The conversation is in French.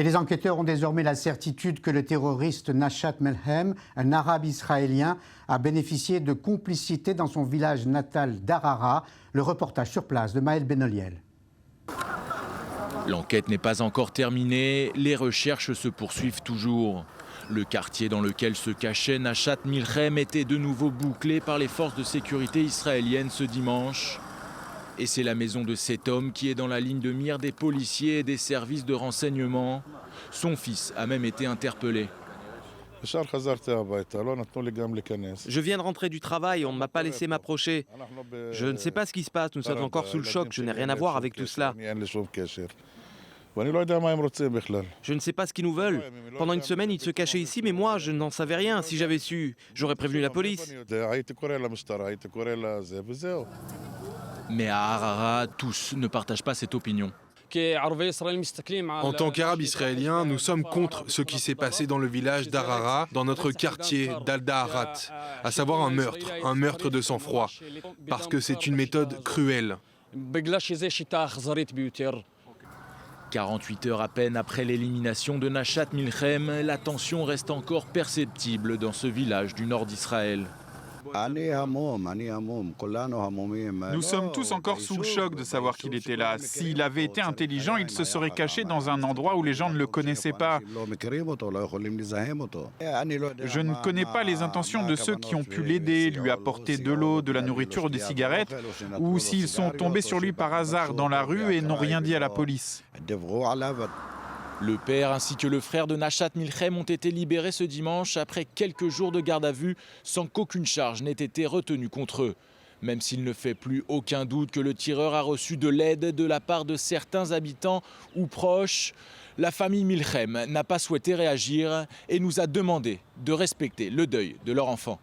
Et les enquêteurs ont désormais la certitude que le terroriste Nashat Melhem, un arabe israélien, a bénéficié de complicité dans son village natal d'Harara. Le reportage sur place de Maël Benoliel. L'enquête n'est pas encore terminée, les recherches se poursuivent toujours. Le quartier dans lequel se cachait Nashat Melhem était de nouveau bouclé par les forces de sécurité israéliennes ce dimanche. Et c'est la maison de cet homme qui est dans la ligne de mire des policiers et des services de renseignement. Son fils a même été interpellé. Je viens de rentrer du travail, on ne m'a pas laissé m'approcher. Je ne sais pas ce qui se passe, nous sommes encore sous le choc, je n'ai rien à voir avec tout cela. Je ne sais pas ce qu'ils nous veulent. Pendant une semaine, ils se cachaient ici, mais moi, je n'en savais rien. Si j'avais su, j'aurais prévenu la police. Mais à Harara, tous ne partagent pas cette opinion. En tant qu'Arabes israéliens, nous sommes contre ce qui s'est passé dans le village d'Harara, dans notre quartier d'Al-Daharat, à savoir un meurtre de sang-froid, parce que c'est une méthode cruelle. 48 heures à peine après l'élimination de Nashat Melhem, la tension reste encore perceptible dans ce village du nord d'Israël. Nous sommes tous encore sous le choc de savoir qu'il était là. S'il avait été intelligent, il se serait caché dans un endroit où les gens ne le connaissaient pas. Je ne connais pas les intentions de ceux qui ont pu l'aider, lui apporter de l'eau, de la nourriture ou des cigarettes, ou s'ils sont tombés sur lui par hasard dans la rue et n'ont rien dit à la police. Le père ainsi que le frère de Nashat Melhem ont été libérés ce dimanche après quelques jours de garde à vue sans qu'aucune charge n'ait été retenue contre eux. Même s'il ne fait plus aucun doute que le tireur a reçu de l'aide de la part de certains habitants ou proches, la famille Melhem n'a pas souhaité réagir et nous a demandé de respecter le deuil de leur enfant.